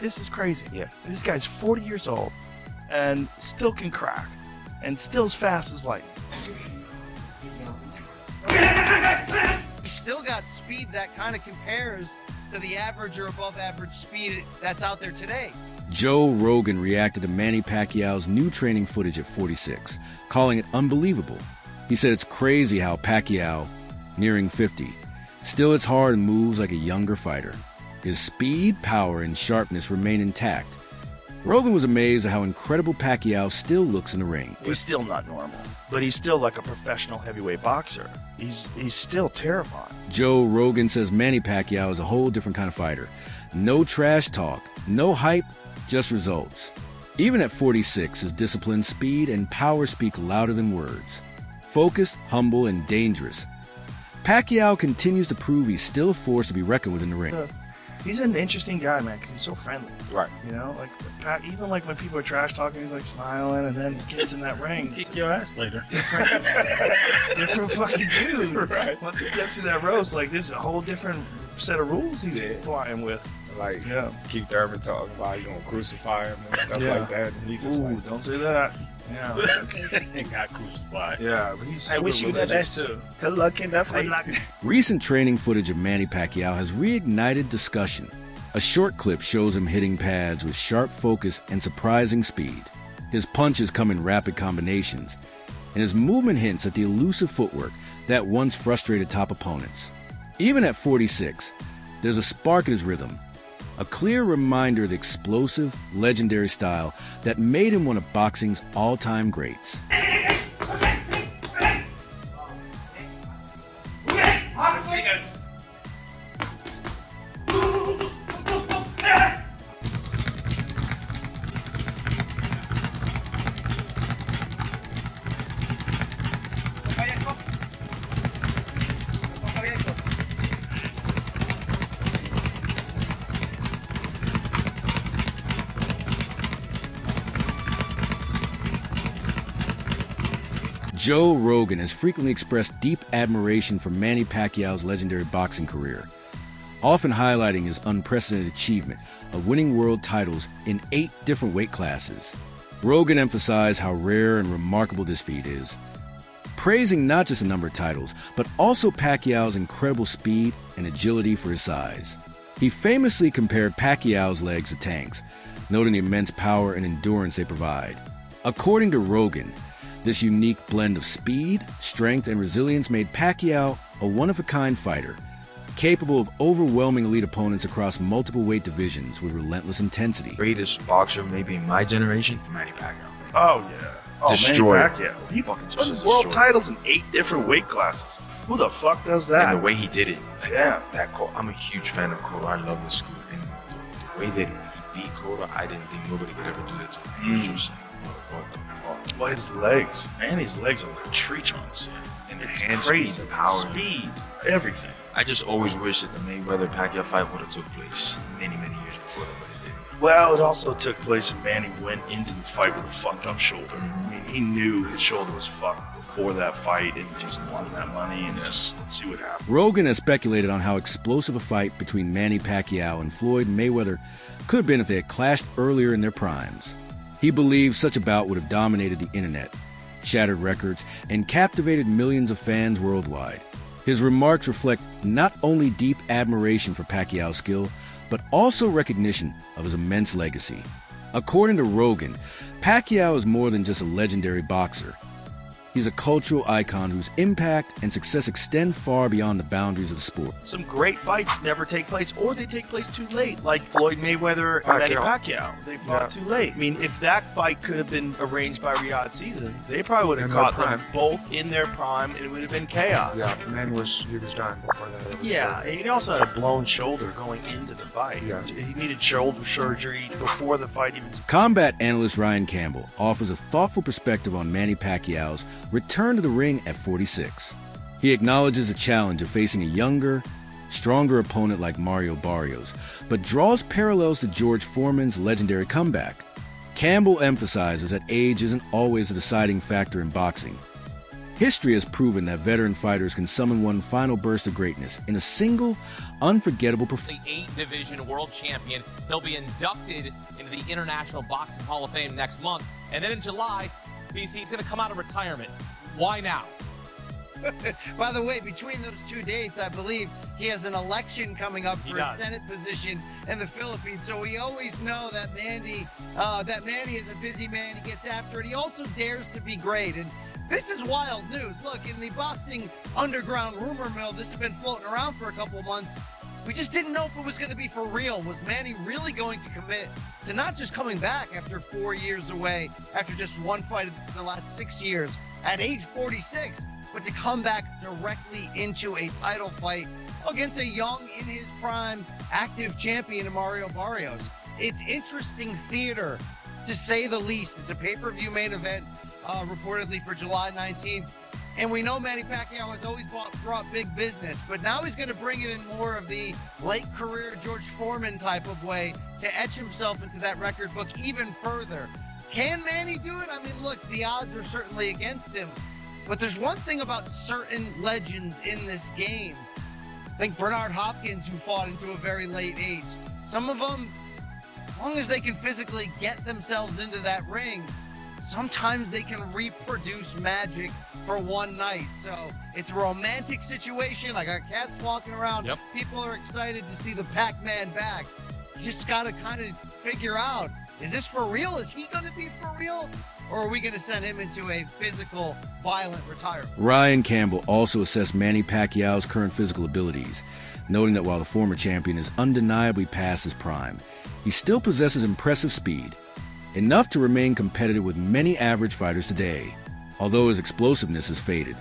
this is crazy. Yeah. This guy's 40 years old and still can crack and still as fast as lightning. He's still got speed that kind of compares to the average or above average speed that's out there today. Joe Rogan reacted to Manny Pacquiao's new training footage at 46, calling it unbelievable. He said it's crazy how Pacquiao, nearing 50, still hits hard and moves like a younger fighter. His speed, power, and sharpness remain intact. Rogan was amazed at how incredible Pacquiao still looks in the ring. He's still not normal, but he's still like a professional heavyweight boxer. He's still terrifying. Joe Rogan says Manny Pacquiao is a whole different kind of fighter. No trash talk, no hype, just results. Even at 46, his discipline, speed, and power speak louder than words. Focused, humble, and dangerous, Pacquiao continues to prove he's still a force to be reckoned with in the ring. He's an interesting guy, man, because he's so friendly. Right. You know, like even like when people are trash talking, he's like smiling, and then he gets in that ring. Kick your ass later. Different fucking dude. Right. Once he steps through that roast, like this is a whole different set of rules he's flying with. Like, yeah. Keith Thurman talking about you gonna crucify him and stuff like that. And he just like, don't say that. Yeah. He got crucified. Yeah, but he's super I wish you the religious, best too. Good luck in that fight. Recent training footage of Manny Pacquiao has reignited discussion. A short clip shows him hitting pads with sharp focus and surprising speed. His punches come in rapid combinations, and his movement hints at the elusive footwork that once frustrated top opponents. Even at 46, there's a spark in his rhythm, a clear reminder of the explosive, legendary style that made him one of boxing's all-time greats. Joe Rogan has frequently expressed deep admiration for Manny Pacquiao's legendary boxing career, often highlighting his unprecedented achievement of winning world titles in 8 different weight classes. Rogan emphasized how rare and remarkable this feat is, praising not just the number of titles, but also Pacquiao's incredible speed and agility for his size. He famously compared Pacquiao's legs to tanks, noting the immense power and endurance they provide. According to Rogan, this unique blend of speed, strength, and resilience made Pacquiao a one-of-a-kind fighter, capable of overwhelming elite opponents across multiple weight divisions with relentless intensity. Greatest boxer maybe in my generation, Manny Pacquiao. Oh, yeah. Oh, Destroyed. Manny Pacquiao. He Fucking won just world destroyed. titles in 8 different weight classes. Who the fuck does that? And the way he did it, like Yeah. that Cotto, I'm a huge fan of Cotto. I love the school. And the way that he beat Cotto, I didn't think nobody could ever do that to him. It was just like, what the fuck? Well, his legs. Manny's legs are like tree trunks. And It's hand crazy. speed, power. Speed. Everything. I just always wish that the Mayweather Pacquiao fight would have took place many years before that, but it didn't. Well, it also took place when Manny went into the fight with a fucked up shoulder. I mean, he knew his shoulder was fucked before that fight and just wanted that money and just let's see what happens. Rogan has speculated on how explosive a fight between Manny Pacquiao and Floyd Mayweather could have been if they had clashed earlier in their primes. He believes such a bout would have dominated the internet, shattered records, and captivated millions of fans worldwide. His remarks reflect not only deep admiration for Pacquiao's skill, but also recognition of his immense legacy. According to Rogan, Pacquiao is more than just a legendary boxer. He's a cultural icon whose impact and success extend far beyond the boundaries of the sport. Some great fights never take place, or they take place too late, like Floyd Mayweather and Manny Pacquiao. They fought too late. I mean, if that fight could have been arranged by Riyadh Season, they probably would have caught them both in their prime, and it would have been chaos. Yeah, Manny was done before that. Yeah, and he also had a blown shoulder going into the fight. Yeah. He needed shoulder surgery before the fight even. Combat analyst Ryan Campbell offers a thoughtful perspective on Manny Pacquiao's return to the ring at 46. He acknowledges the challenge of facing a younger, stronger opponent like Mario Barrios, but draws parallels to George Foreman's legendary comeback. Campbell emphasizes that age isn't always a deciding factor in boxing. History has proven that veteran fighters can summon one final burst of greatness in a single, unforgettable performance. The 8-division world champion. He'll be inducted into the International Boxing Hall of Fame next month. And then in July, BC's going to come out of retirement. Why now? By the way, between those two dates, I believe he has an election coming up for a Senate position in the Philippines. So we always know that Manny is a busy man. He gets after it. He also dares to be great. And this is wild news. Look, in the boxing underground rumor mill, this has been floating around for a couple months. We just didn't know if it was going to be for real. Was Manny really going to commit to not just coming back after 4 years away, after just one fight in the last 6 years, at age 46, but to come back directly into a title fight against a young, in his prime, active champion in Mario Barrios? It's interesting theater, to say the least. It's a pay-per-view main event, reportedly for July 19th. And we know Manny Pacquiao has always brought big business, but now he's going to bring it in more of the late career George Foreman type of way to etch himself into that record book even further. Can Manny do it? I mean, look, the odds are certainly against him. But there's one thing about certain legends in this game. Think Bernard Hopkins, who fought into a very late age. Some of them, as long as they can physically get themselves into that ring, sometimes they can reproduce magic for one night. So it's a romantic situation. I got cats walking around. Yep. People are excited to see the Pac-Man back. You just got to kind of figure out, is this for real? Is he going to be for real? Or are we going to send him into a physical, violent retirement? Ryan Campbell also assessed Manny Pacquiao's current physical abilities, noting that while the former champion is undeniably past his prime, he still possesses impressive speed, enough to remain competitive with many average fighters today, although his explosiveness has faded.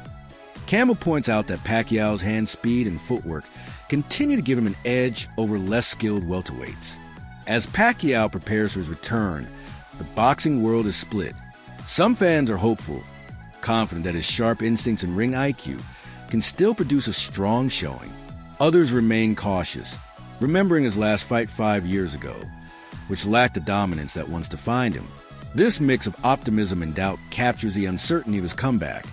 Campbell points out that Pacquiao's hand speed and footwork continue to give him an edge over less skilled welterweights. As Pacquiao prepares for his return, the boxing world is split. Some fans are hopeful, confident that his sharp instincts and ring IQ can still produce a strong showing. Others remain cautious, remembering his last fight 5 years ago, which lacked the dominance that once defined him. This mix of optimism and doubt captures the uncertainty of his comeback,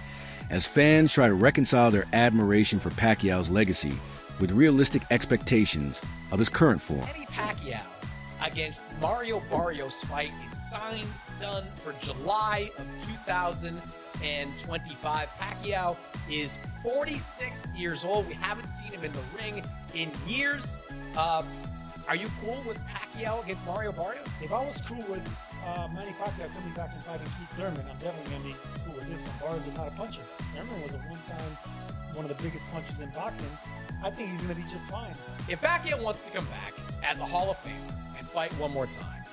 as fans try to reconcile their admiration for Pacquiao's legacy with realistic expectations of his current form. Manny Pacquiao against Mario Barrios fight is signed, done for July of 2025. Pacquiao is 46 years old. We haven't seen him in the ring in years. Are you cool with Pacquiao against Mario Barrios? If I was cool with Manny Pacquiao coming back and fighting Keith Thurman, I'm definitely going to be cool with this one. Barrios is not a puncher. Thurman was one of the biggest punchers in boxing. I think he's going to be just fine. If Pacquiao wants to come back as a Hall of Famer and fight one more time,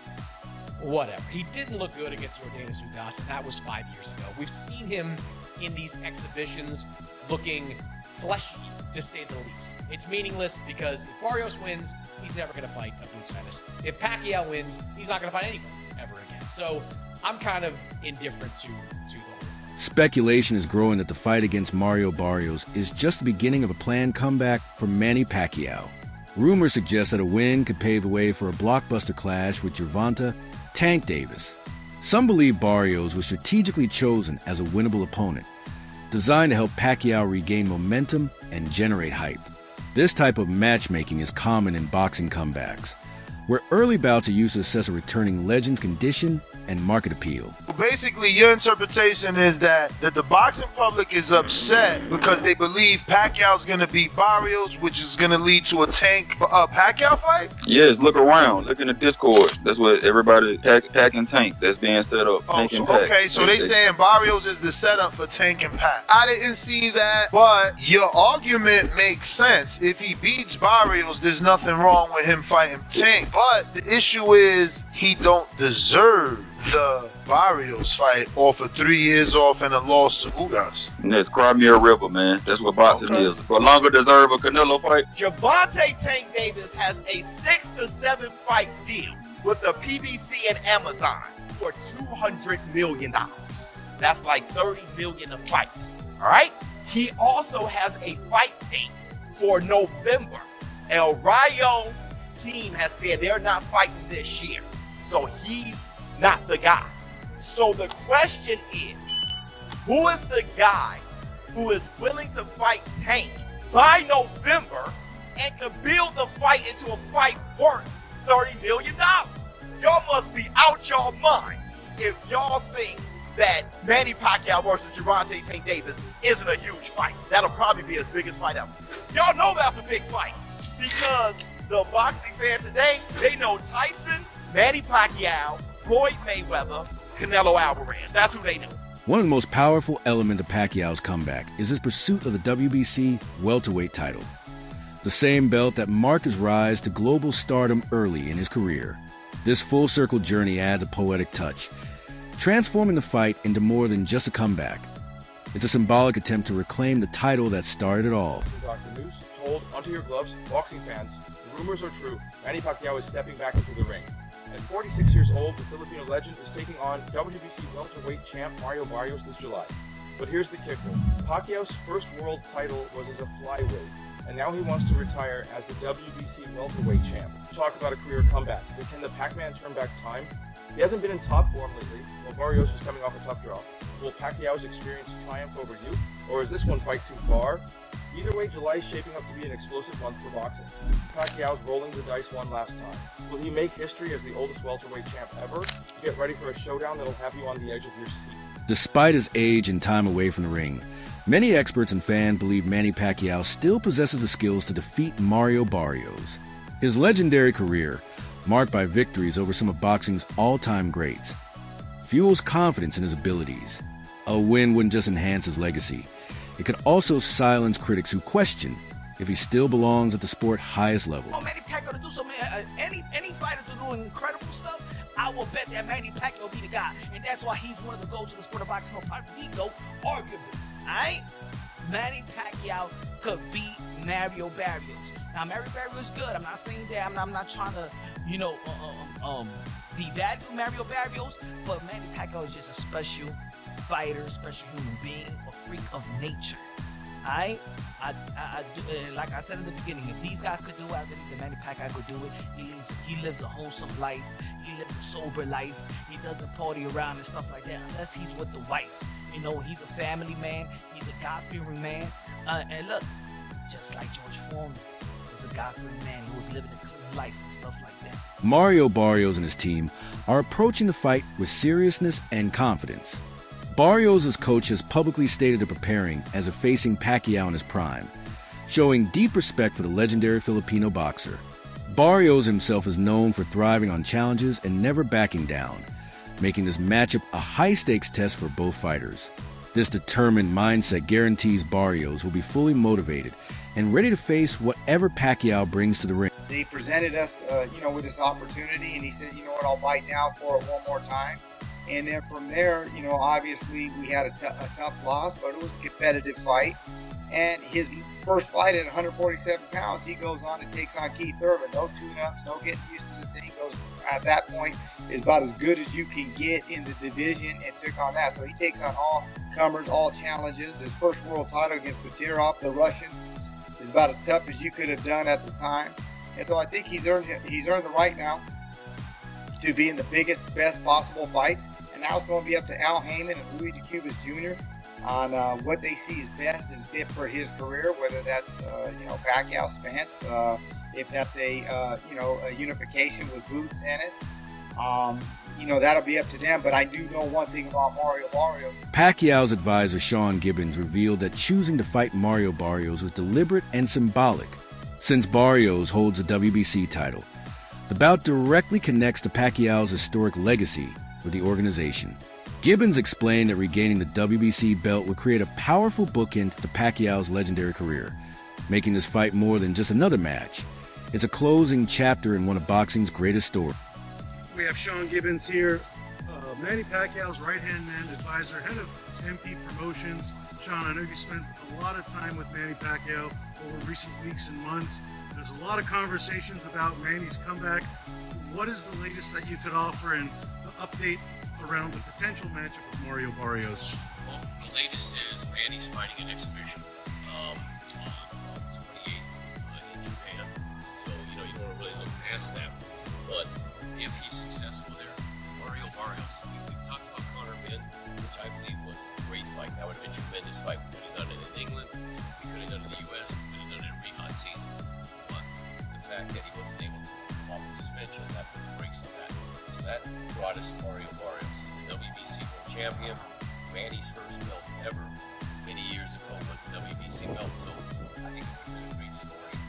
whatever. He didn't look good against Yordenis Ugas, and that was 5 years ago. We've seen him in these exhibitions looking fleshy, to say the least. It's meaningless because if Barrios wins, he's never going to fight Abdul Sanis. If Pacquiao wins, he's not going to fight anybody ever again. So I'm kind of indifferent to the whole thing. Speculation is growing that the fight against Mario Barrios is just the beginning of a planned comeback for Manny Pacquiao. Rumors suggest that a win could pave the way for a blockbuster clash with Gervonta Tank Davis. Some believe Barrios was strategically chosen as a winnable opponent, designed to help Pacquiao regain momentum and generate hype. This type of matchmaking is common in boxing comebacks, where early bouts are used to assess a returning legend's condition and market appeal. Basically, your interpretation is that the boxing public is upset because they believe Pacquiao's going to beat Barrios, which is going to lead to a Tank Pacquiao fight? Yes, look around. Look in the Discord. That's what everybody, Pac and Tank, that's being set up. Okay, so they saying Barrios is the setup for Tank and Pac. I didn't see that, but your argument makes sense. If he beats Barrios, there's nothing wrong with him fighting Tank. But the issue is he don't deserve the Barrios fight off of 3 years off and a loss to Ugas. And that's Crimea River, man. That's what boxing is. For longer deserve a Canelo fight. Gervonta Tank Davis has a 6 to 7 fight deal with the PBC and Amazon for $200 million. That's like $30 million a fight. All right. He also has a fight date for November. El Rayo team has said they're not fighting this year, so he's not the guy. So the question is, who is the guy who is willing to fight Tank by November and can build the fight into a fight worth $30 million. Y'all must be out y'all minds if y'all think that Manny Pacquiao versus Gervonta Tank Davis isn't a huge fight. That'll probably be his biggest fight ever. Y'all know that's a big fight because the boxing fan today, they know Tyson, Manny Pacquiao, Floyd Mayweather, Canelo Alvarez. That's who they know. One of the most powerful elements of Pacquiao's comeback is his pursuit of the WBC welterweight title, the same belt that marked his rise to global stardom early in his career. This full-circle journey adds a poetic touch, transforming the fight into more than just a comeback. It's a symbolic attempt to reclaim the title that started it all. Dr. News, hold onto your gloves, boxing fans. The rumors are true. Manny Pacquiao is stepping back into the ring. At 46 years old, the Filipino legend is taking on WBC welterweight champ Mario Barrios this July. But here's the kicker. Pacquiao's first world title was as a flyweight, and now he wants to retire as the WBC welterweight champ. Talk about a career comeback. But can the Pac-Man turn back time? He hasn't been in top form lately, while Barrios is coming off a tough draw. Will Pacquiao's experience triumph over youth, or is this one fight too far? Either way, July is shaping up to be an explosive month for boxing. Pacquiao's rolling the dice one last time. Will he make history as the oldest welterweight champ ever? Get ready for a showdown that'll have you on the edge of your seat. Despite his age and time away from the ring, many experts and fans believe Manny Pacquiao still possesses the skills to defeat Mario Barrios. His legendary career, marked by victories over some of boxing's all-time greats, fuels confidence in his abilities. A win wouldn't just enhance his legacy. It could also silence critics who question if he still belongs at the sport's highest level. Oh, Manny Pacquiao to do something. Any fighter to do incredible stuff, I will bet that Manny Pacquiao will be the guy. And that's why he's one of the GOATs of the sport of boxing. No, probably the GOAT, arguably. Alright? Manny Pacquiao could beat Mario Barrios. Now, Mario Barrios is good. I'm not saying that. I'm not trying to, devalue Mario Barrios, but Manny Pacquiao is just a special fighter, special human being, a freak of nature. I do, like I said in the beginning, if these guys could do it, I believe that Manny Pacquiao could do it. He lives a wholesome life. He lives a sober life. He doesn't party around and stuff like that unless he's with the wife. He's a family man. He's a God-fearing man. And look, just like George Foreman was a God-fearing man who was living a clean life and stuff like that. Mario Barrios and his team are approaching the fight with seriousness and confidence. Barrios' coach has publicly stated they're preparing as if facing Pacquiao in his prime, showing deep respect for the legendary Filipino boxer. Barrios himself is known for thriving on challenges and never backing down, making this matchup a high-stakes test for both fighters. This determined mindset guarantees Barrios will be fully motivated and ready to face whatever Pacquiao brings to the ring. They presented us, with this opportunity, and he said, you know what, I'll fight now for it one more time. And then from there, obviously we had a tough loss, but it was a competitive fight. And his first fight at 147 pounds, he goes on and takes on Keith Thurman. No tune-ups, no getting used to the thing. Goes at that point is about as good as you can get in the division and took on that. So he takes on all comers, all challenges. His first world title against Batirov, the Russian, is about as tough as you could have done at the time. And so I think he's earned the right now to be in the biggest, best possible fights. And now it's going to be up to Al Heyman and Louis DeCubas Jr. on what they see is best and fit for his career, whether that's, Pacquiao Spence, if that's a unification with Boots Ennis. That'll be up to them, but I do know one thing about Mario Barrios. Pacquiao's advisor Sean Gibbons revealed that choosing to fight Mario Barrios was deliberate and symbolic. Since Barrios holds the WBC title, the bout directly connects to Pacquiao's historic legacy with the organization. Gibbons explained that regaining the WBC belt would create a powerful bookend to Pacquiao's legendary career, making this fight more than just another match. It's a closing chapter in one of boxing's greatest stories. We have Sean Gibbons here, Manny Pacquiao's right-hand man, advisor, head of MP Promotions. Sean, I know you spent a lot of time with Manny Pacquiao over recent weeks and months. There's a lot of conversations about Manny's comeback. What is the latest that you could offer and the update around the potential matchup with Mario Barrios? Well, the latest is Manny's fighting an exhibition on the 28th in Japan. So, you don't want to really look past that. But if he's successful there, Mario Barrios, we've talked about Conor Ben, which I believe was a great fight. fight. That would have been a tremendous fight. We could have done it in England. We could have done it in the U.S. We could have done it in Riyadh season. But the fact that he wasn't able to come off the suspension, that put the brakes on that. So that brought us to Mario Barrios, the WBC World Champion. Manny's first belt ever many years ago was a WBC belt. So I think it would have been a great story.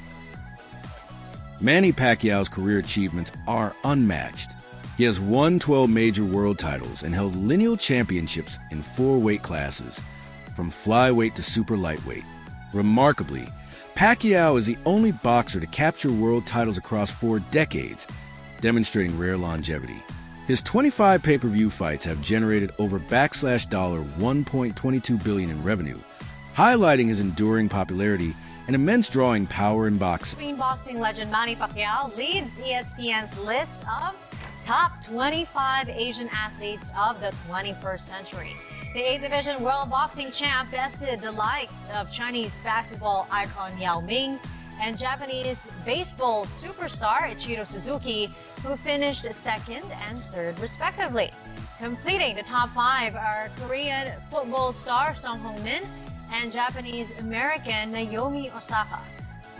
Manny Pacquiao's career achievements are unmatched. He has won 12 major world titles and held lineal championships in 4 weight classes, from flyweight to super lightweight. Remarkably, Pacquiao is the only boxer to capture world titles across 4 decades, demonstrating rare longevity. His 25 pay-per-view fights have generated over $1.22 billion in revenue, highlighting his enduring popularity and immense drawing power in boxing. Extreme boxing legend Manny Pacquiao leads ESPN's list of top 25 Asian athletes of the 21st century. The 8th Division World Boxing Champ bested the likes of Chinese basketball icon Yao Ming and Japanese baseball superstar Ichiro Suzuki, who finished 2nd and 3rd respectively. Completing the top 5 are Korean football star Song Hong-min and Japanese-American Naomi Osaka.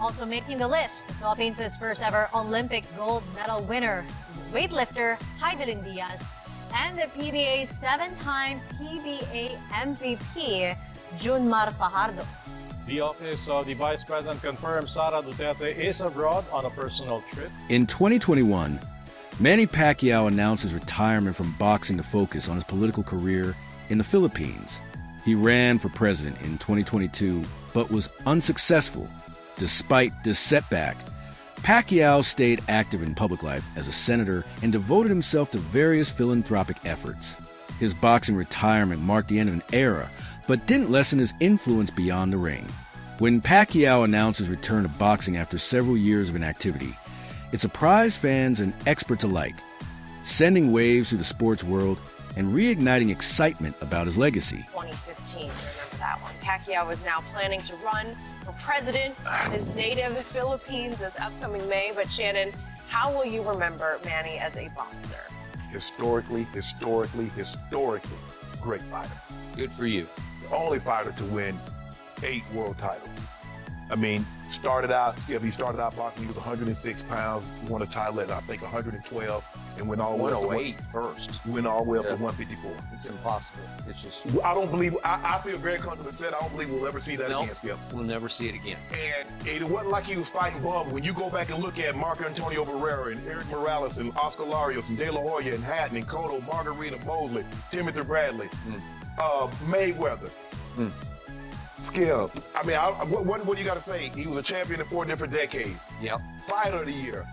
Also making the list, the Philippines' first ever Olympic gold medal winner, weightlifter Heidelin Diaz, and the PBA's 7-time PBA MVP, Junmar Fajardo. The office of the Vice President confirmed Sara Duterte is abroad on a personal trip. In 2021, Manny Pacquiao announced his retirement from boxing to focus on his political career in the Philippines. He ran for president in 2022, but was unsuccessful. Despite this setback, Pacquiao stayed active in public life as a senator and devoted himself to various philanthropic efforts. His boxing retirement marked the end of an era, but didn't lessen his influence beyond the ring. When Pacquiao announced his return to boxing after several years of inactivity, it surprised fans and experts alike, sending waves through the sports world and reigniting excitement about his legacy. 2015, remember that one. Pacquiao is now planning to run for president of his native Philippines this upcoming May. But Shannon, how will you remember Manny as a boxer? Historically, great fighter. Good for you. The only fighter to win 8 world titles. I mean, he started out boxing, he was 106 pounds, won a title at, I think, 112, and went all the way up to 108 first. Went all the way up to 154. It's impossible. It's just... I don't believe, I feel very comfortable in saying I don't believe we'll ever see that again, Skip. We'll never see it again. And it wasn't like he was fighting bums. When you go back and look at Marco Antonio Barrera and Eric Morales and Oscar Larios and De La Hoya and Hatton and Cotto, Margarita Mosley, Timothy Bradley, Mayweather. Skip. I mean, what do you got to say? He was a champion in 4 different decades. Yep. Fighter of the year.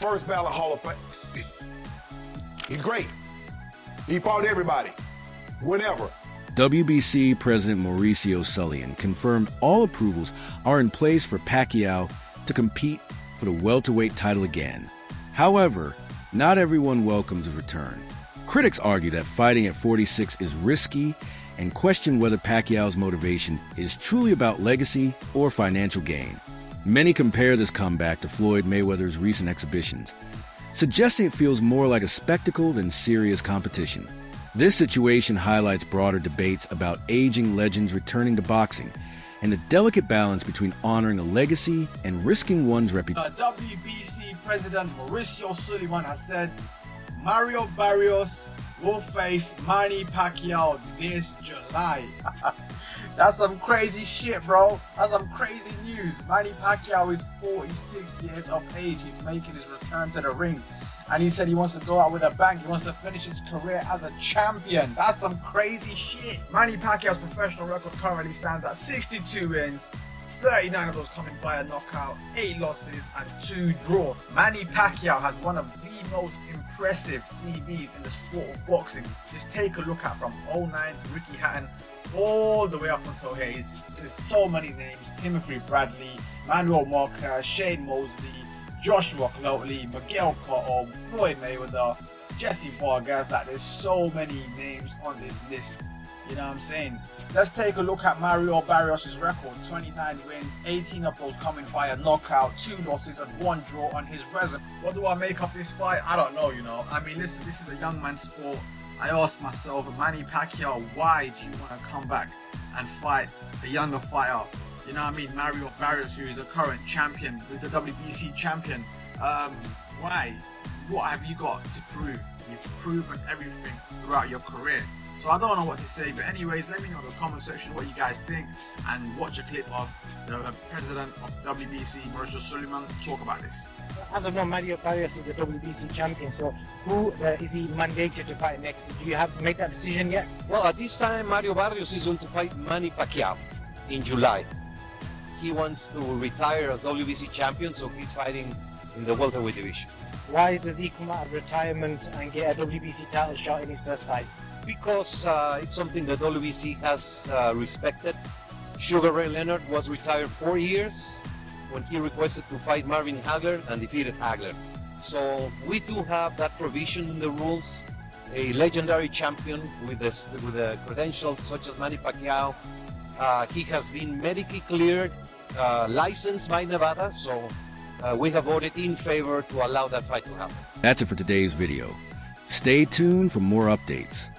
First ballot Hall of Fame. He's great. He fought everybody. Whenever. WBC President Mauricio Sullivan confirmed all approvals are in place for Pacquiao to compete for the welterweight title again. However, not everyone welcomes his return. Critics argue that fighting at 46 is risky and question whether Pacquiao's motivation is truly about legacy or financial gain. Many compare this comeback to Floyd Mayweather's recent exhibitions, suggesting it feels more like a spectacle than serious competition. This situation highlights broader debates about aging legends returning to boxing and the delicate balance between honoring a legacy and risking one's reputation. WBC President Mauricio Sullivan has said Mario Barrios will face Manny Pacquiao this July. That's some crazy shit, bro. That's some crazy news. Manny Pacquiao is 46 years of age. He's making his return to the ring. And he said he wants to go out with a bang. He wants to finish his career as a champion. That's some crazy shit. Manny Pacquiao's professional record currently stands at 62 wins, 39 of those coming via knockout, 8 losses and 2 draws. Manny Pacquiao has one of the most impressive CVs in the sport of boxing. Just take a look at from 09, Ricky Hatton, all the way up until here. There's so many names. Timothy Bradley, Manuel Marquez, Shane Mosley, Joshua Cloutey, Miguel Cotto, Floyd Mayweather, Jesse Vargas. Like, there's so many names on this list. You know what I'm saying? Let's take a look at Mario Barrios' record. 29 wins, 18 of those coming via knockout, 2 losses and 1 draw on his resume. What do I make of this fight? I don't know, you know. I mean, listen, this is a young man's sport. I asked myself, Manny Pacquiao, why do you want to come back and fight a younger fighter? You know what I mean? Mario Barrios, who is a current champion, with the WBC champion. Why? What have you got to prove? You've proven everything throughout your career. So I don't know what to say, but anyways, let me know in the comment section what you guys think, and watch a clip of the president of WBC, Mauricio Suleiman, talk about this. As of now, Mario Barrios is the WBC champion, so who is he mandated to fight next? Do you have made that decision yet? Well, at this time, Mario Barrios is going to fight Manny Pacquiao in July. He wants to retire as WBC champion, so he's fighting in the welterweight division. Why does he come out of retirement and get a WBC title shot in his first fight? Because it's something that WBC has respected. Sugar Ray Leonard was retired 4 years when he requested to fight Marvin Hagler and defeated Hagler. So we do have that provision in the rules. A legendary champion with the credentials such as Manny Pacquiao. He has been medically cleared, licensed by Nevada, so we have voted in favor to allow that fight to happen. That's it for today's video. Stay tuned for more updates.